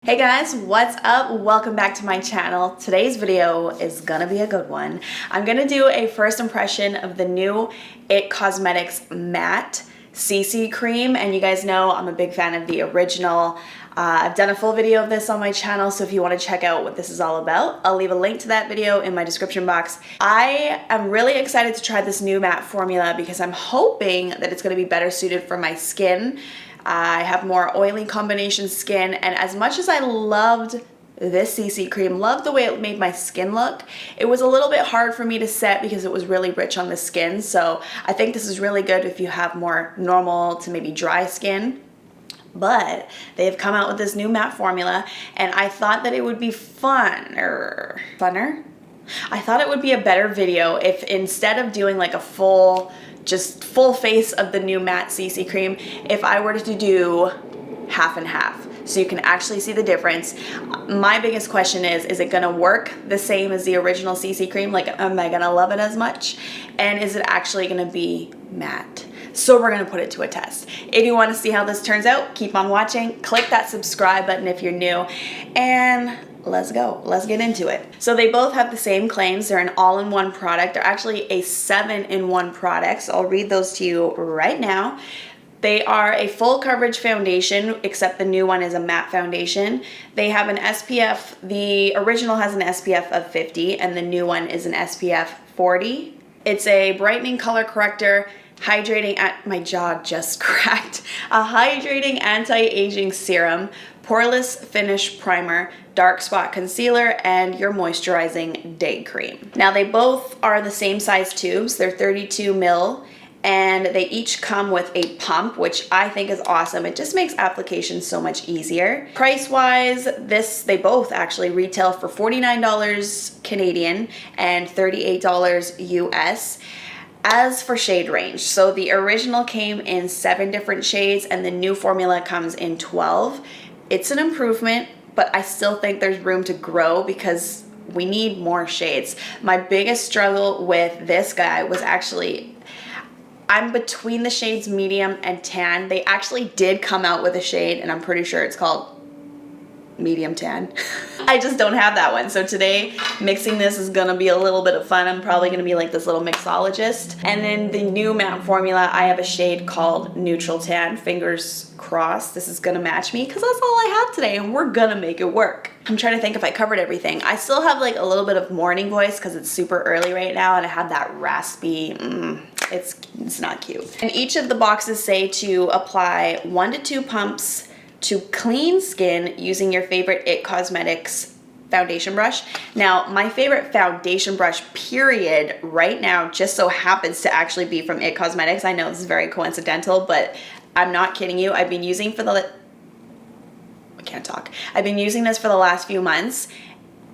Hey guys, what's up? Welcome back to my channel. Today's video is gonna be a good one. I'm gonna do a first impression of the new IT Cosmetics Matte CC Cream, and you guys know I'm a big fan of the original. I've done a full video of this on my channel, so if you want to check out what this is all about, I'll leave a link to that video in my description box. I am really excited to try this new matte formula because I'm hoping that it's going to be better suited for my skin. I have more oily combination skin, and as much as I loved this CC cream, loved the way it made my skin look, it was a little bit hard for me to set because it was really rich on the skin. So I think this is really good if you have more normal to maybe dry skin. But they've come out with this new matte formula, and I thought that it would be funner. I thought it would be a better video if instead of doing like a full face of the new matte CC cream, if I were to do half and half, so you can actually see the difference. My biggest question is it gonna work the same as the original CC cream? Like, am I gonna love it as much? And is it actually gonna be matte? So we're gonna put it to a test. If you wanna see how this turns out, keep on watching. Click that subscribe button if you're new, and let's go. Let's get into it. So they both have the same claims. They're an all-in-one product. They're actually a 7-in-1 product. So I'll read those to you right now. They are a full coverage foundation, except the new one is a matte foundation. They have an SPF, the original has an SPF of 50 and the new one is an SPF 40. It's a brightening color corrector, hydrating, my jaw just cracked, a hydrating anti-aging serum, poreless finish primer, dark spot concealer, and your moisturizing day cream. Now they both are the same size tubes. They're 32 ml. And they each come with a pump, which I think is awesome. It just makes application so much easier. Price-wise, they both actually retail for $49 Canadian and $38 US. As for shade range, so the original came in 7 different shades and the new formula comes in 12. It's an improvement, but I still think there's room to grow because we need more shades. My biggest struggle with this guy was actually, I'm between the shades medium and tan. They actually did come out with a shade, and I'm pretty sure it's called medium tan. I just don't have that one. So today, mixing this is gonna be a little bit of fun. I'm probably gonna be like this little mixologist. And then the new matte formula, I have a shade called Neutral Tan. Fingers crossed this is gonna match me because that's all I have today, and we're gonna make it work. I'm trying to think if I covered everything. I still have like a little bit of morning voice because it's super early right now, and I have that raspy, it's not cute. And each of the boxes say to apply 1 to 2 pumps to clean skin using your favorite IT Cosmetics foundation brush. Now, my favorite foundation brush period right now just so happens to actually be from IT Cosmetics. I know this is very coincidental, but I'm not kidding you. I've been using I've been using this for the last few months,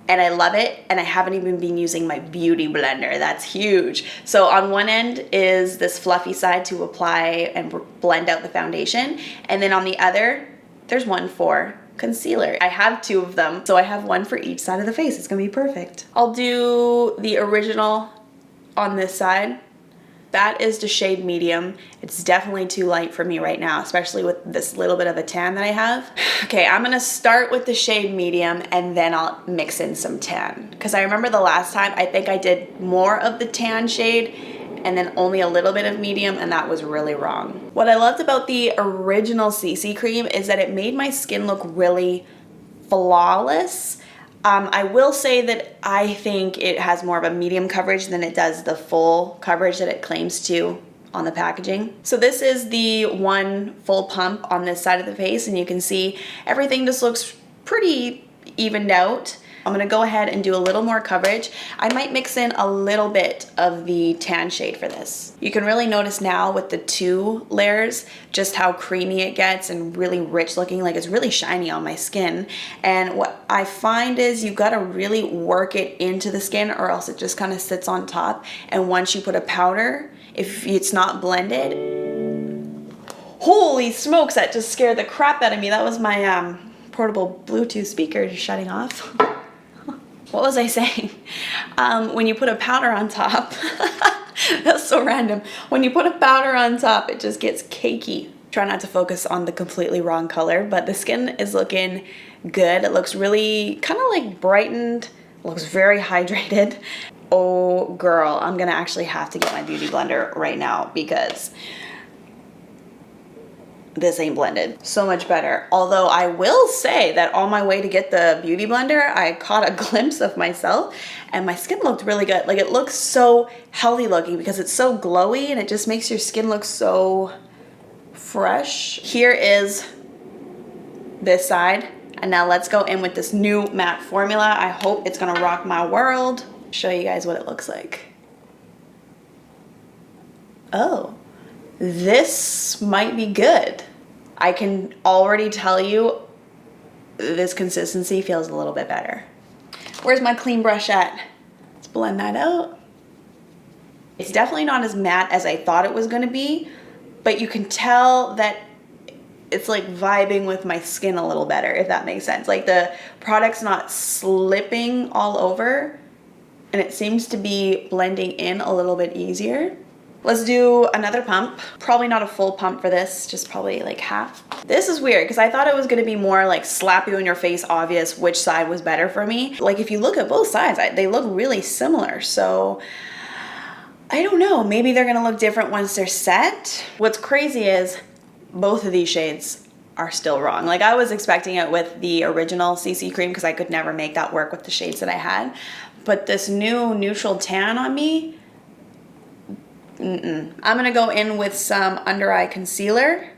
and I love it, and I haven't even been using my beauty blender. That's huge. So on one end is this fluffy side to apply and blend out the foundation, and then on the other, there's one for concealer. I have 2 of them, so I have one for each side of the face. It's gonna be perfect. I'll do the original on this side. That is the shade medium. It's definitely too light for me right now, especially with this little bit of a tan that I have. Okay, I'm gonna start with the shade medium and then I'll mix in some tan. Because I remember the last time, I think I did more of the tan shade and then only a little bit of medium, and that was really wrong. What I loved about the original CC cream is that it made my skin look really flawless. I will say that I think it has more of a medium coverage than it does the full coverage that it claims to on the packaging. So this is the one full pump on this side of the face, and you can see everything just looks pretty evened out. I'm gonna go ahead and do a little more coverage. I might mix in a little bit of the tan shade for this. You can really notice now with the 2 layers just how creamy it gets and really rich looking, like it's really shiny on my skin. And what I find is you gotta really work it into the skin or else it just kind of sits on top. And once you put a powder, if it's not blended, holy smokes, that just scared the crap out of me. That was my portable Bluetooth speaker just shutting off. What was I saying? When you put a powder on top, that's so random. When you put a powder on top, it just gets cakey. Try not to focus on the completely wrong color, but the skin is looking good. It looks really kind of like brightened, looks very hydrated. Oh girl, I'm gonna actually have to get my beauty blender right now because this ain't blended. So much better. Although I will say that on my way to get the beauty blender, I caught a glimpse of myself and my skin looked really good. Like, it looks so healthy looking because it's so glowy and it just makes your skin look so fresh. Here is this side. And now let's go in with this new matte formula. I hope it's gonna rock my world. Show you guys what it looks like. Oh. This might be good. I can already tell you this consistency feels a little bit better. Where's my clean brush at? Let's blend that out. It's definitely not as matte as I thought it was gonna be, but you can tell that it's like vibing with my skin a little better, if that makes sense. Like, the product's not slipping all over and it seems to be blending in a little bit easier. Let's do another pump. Probably not a full pump for this, just probably like half. This is weird because I thought it was gonna be more like slap you in your face, obvious which side was better for me. Like, if you look at both sides, they look really similar. So I don't know, maybe they're gonna look different once they're set. What's crazy is both of these shades are still wrong. Like, I was expecting it with the original CC cream because I could never make that work with the shades that I had. But this new neutral tan on me, I'm gonna go in with some under eye concealer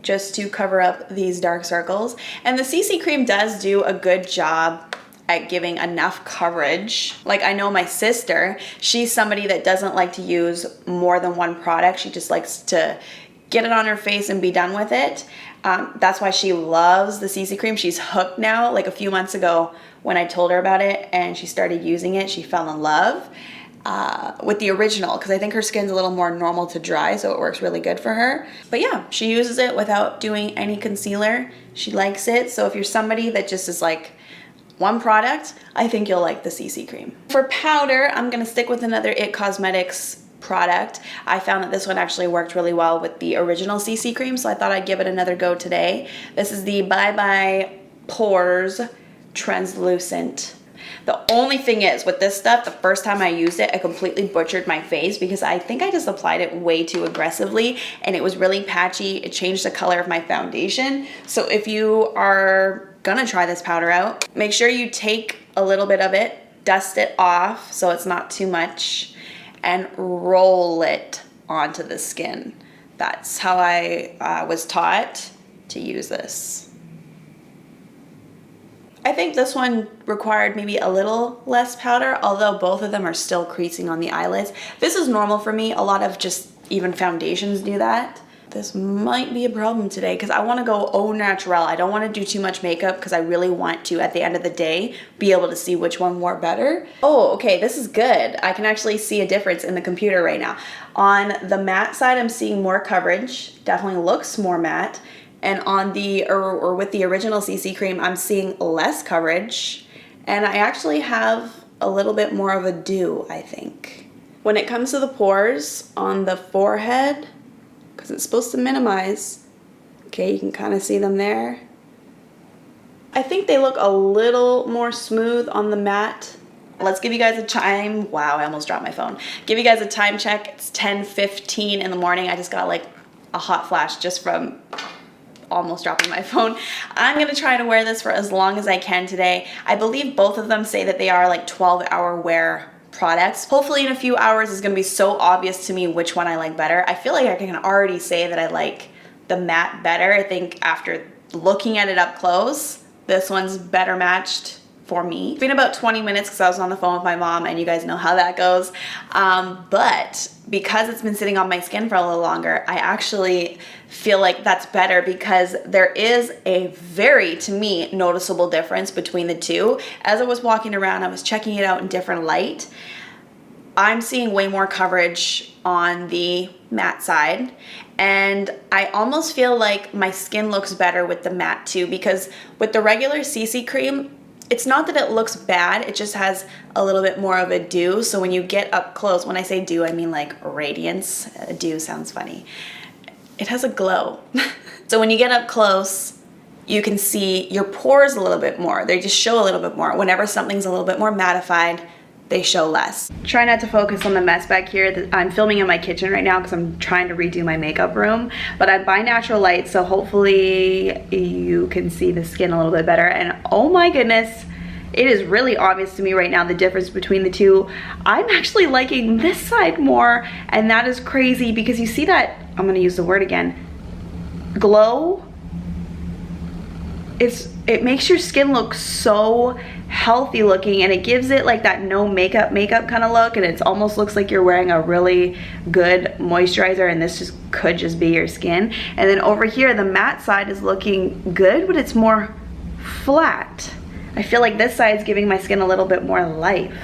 just to cover up these dark circles. And the CC cream does do a good job at giving enough coverage. Like, I know my sister, she's somebody that doesn't like to use more than one product. She just likes to get it on her face and be done with it. That's why she loves the CC cream. She's hooked now. Like, a few months ago when I told her about it and she started using it, she fell in love with the original because I think her skin's a little more normal to dry, so it works really good for her. But yeah, she uses it without doing any concealer. She likes it. So if you're somebody that just is like one product, I think you'll like the CC cream. For powder, I'm gonna stick with another IT Cosmetics product. I found that this one actually worked really well with the original CC cream, so I thought I'd give it another go today. This is the Bye Bye Pores Translucent. The only thing is, with this stuff, the first time I used it, I completely butchered my face because I think I just applied it way too aggressively and it was really patchy. It changed the color of my foundation. So if you are gonna try this powder out, make sure you take a little bit of it, dust it off so it's not too much, and roll it onto the skin. That's how I was taught to use this. I think this one required maybe a little less powder, although both of them are still creasing on the eyelids. This is normal for me. A lot of just even foundations do that. This might be a problem today because I want to go au naturel. I don't want to do too much makeup because I really want to, at the end of the day, be able to see which one wore better. Oh, okay, this is good. I can actually see a difference in the computer right now. On the matte side, I'm seeing more coverage. Definitely looks more matte. And on the, or with the original CC cream, I'm seeing less coverage. And I actually have a little bit more of a dew, I think. When it comes to the pores on the forehead, because it's supposed to minimize, okay, you can kind of see them there. I think they look a little more smooth on the matte. Let's give you guys a time. Wow, I almost dropped my phone. Give you guys a time check. It's 10:15 in the morning. I just got like a hot flash just from almost dropping my phone. I'm gonna try to wear this for as long as I can today. I believe both of them say that they are like 12-hour wear products. Hopefully in a few hours it's gonna be so obvious to me which one I like better. I feel like I can already say that I like the matte better. I think after looking at it up close, this one's better matched for me. It's been about 20 minutes because I was on the phone with my mom and you guys know how that goes. But because it's been sitting on my skin for a little longer, I actually feel like that's better because there is a very, to me, noticeable difference between the two. As I was walking around, I was checking it out in different light. I'm seeing way more coverage on the matte side, and I almost feel like my skin looks better with the matte too, because with the regular CC cream, it's not that it looks bad, it just has a little bit more of a dew. So when you get up close, when I say dew, I mean like radiance. Dew sounds funny. It has a glow. So when you get up close, you can see your pores a little bit more. They just show a little bit more. Whenever something's a little bit more mattified, they show less. Try not to focus on the mess back here. I'm filming in my kitchen right now because I'm trying to redo my makeup room, but I'm by natural light, so hopefully you can see the skin a little bit better. And oh my goodness, it is really obvious to me right now the difference between the two. I'm actually liking this side more, and that is crazy because you see that, I'm gonna use the word again, glow. It makes your skin look so healthy looking, and it gives it like that no makeup kind of look, and it almost looks like you're wearing a really good moisturizer, and this just could just be your skin. And then over here, the matte side is looking good, but it's more flat. I feel like this side's giving my skin a little bit more life.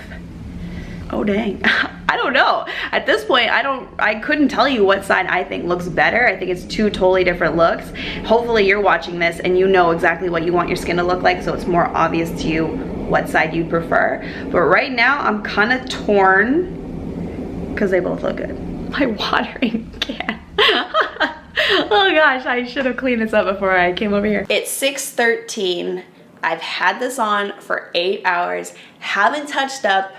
Oh dang. I don't know. At this point, I couldn't tell you what side I think looks better. I think it's two totally different looks. Hopefully you're watching this and you know exactly what you want your skin to look like, so it's more obvious to you what side you prefer. But right now, I'm kind of torn because they both look good. My watering can. Oh gosh, I should have cleaned this up before I came over here. It's 6:13. I've had this on for 8 hours, haven't touched up,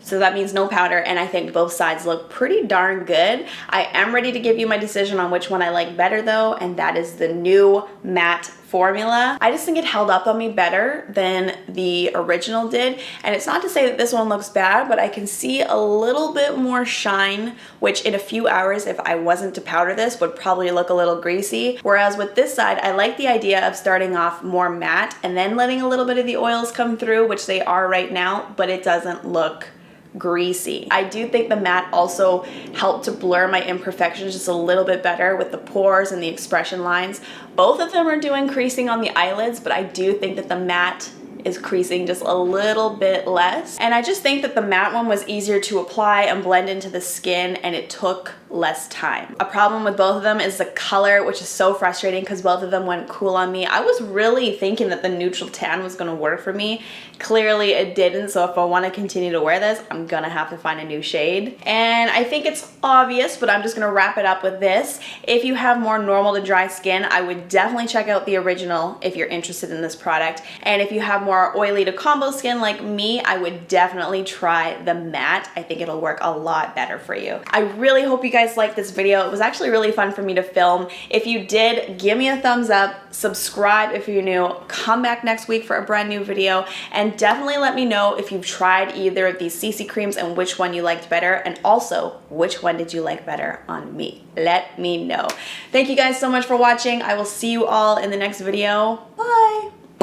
so that means no powder, and I think both sides look pretty darn good. I am ready to give you my decision on which one I like better though, and that is the new matte formula. I just think it held up on me better than the original did, and it's not to say that this one looks bad, but I can see a little bit more shine, which in a few hours, if I wasn't to powder this, would probably look a little greasy. Whereas with this side, I like the idea of starting off more matte and then letting a little bit of the oils come through, which they are right now, but it doesn't look greasy. I do think the matte also helped to blur my imperfections just a little bit better with the pores and the expression lines. Both of them are doing creasing on the eyelids, but I do think that the matte is creasing just a little bit less. And I just think that the matte one was easier to apply and blend into the skin, and it took less time. A problem with both of them is the color, which is so frustrating because both of them went cool on me. I was really thinking that the neutral tan was gonna work for me. Clearly it didn't, so if I wanna continue to wear this, I'm gonna have to find a new shade. And I think it's obvious, but I'm just gonna wrap it up with this. If you have more normal to dry skin, I would definitely check out the original if you're interested in this product. And if you have more oily to combo skin like me, I would definitely try the matte. I think it'll work a lot better for you. I really hope you guys liked this video. It was actually really fun for me to film. If you did, give me a thumbs up, subscribe if you're new, come back next week for a brand new video, and definitely let me know if you've tried either of these CC creams and which one you liked better, and also which one did you like better on me. Let me know. Thank you guys so much for watching. I will see you all in the next video. Bye.